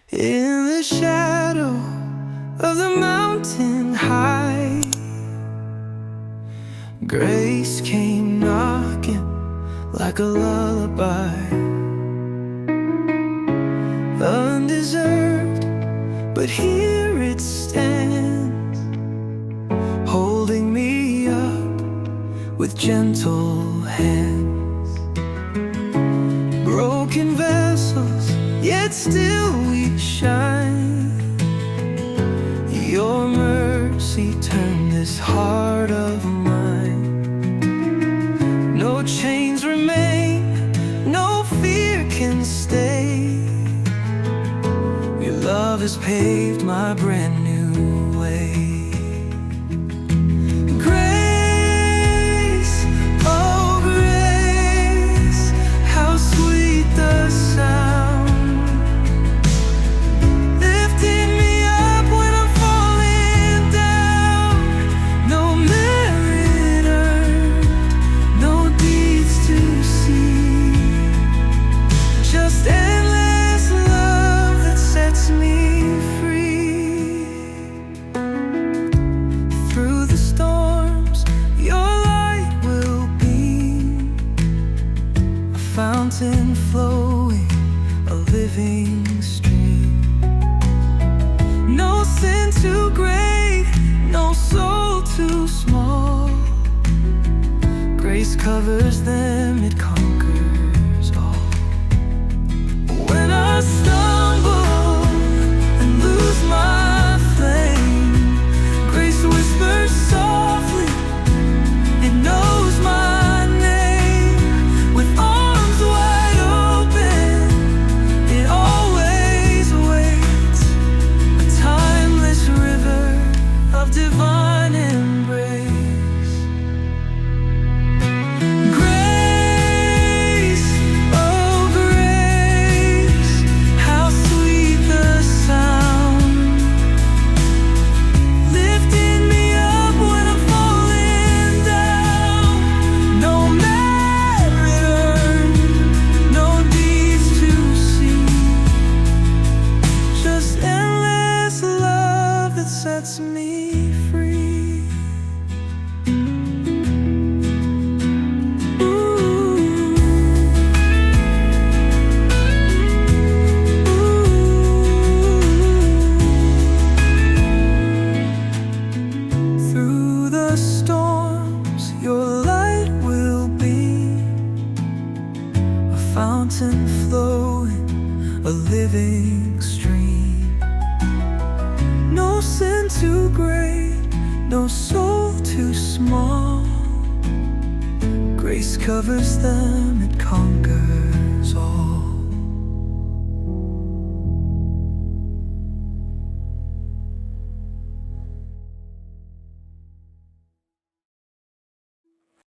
In the shadow of the mountain high, grace came knocking like a lullaby. Undeserved, but here it stands, holding me up with gentle hands. Broken vessels, yet still we shine. Your mercy turned this heart of mine. No chains remain, no fear can stay. Your love has paved my brand new way. Grace, oh grace, how sweet the sound, lifting me up when I'm falling down. No merit earned, no deeds to see, just endless love that sets me free. Through the storms, your light will beam, a fountain flowing, a living stream. No sin too great, no soul too small. Grace covers them, it conquers all. When I stumble and lose my flame, grace whispers softly, it knows my name. With arms wide open, it always waits, a timeless river of divine embrace. Grace, oh grace, how sweet the sound, lifting me up when I'm falling down. No merit earned, no deeds to see, just endless love that sets me free. Through the storms, your light will be, a fountain flowing, a living stream. No sin too great, no soul too small. Grace covers them, it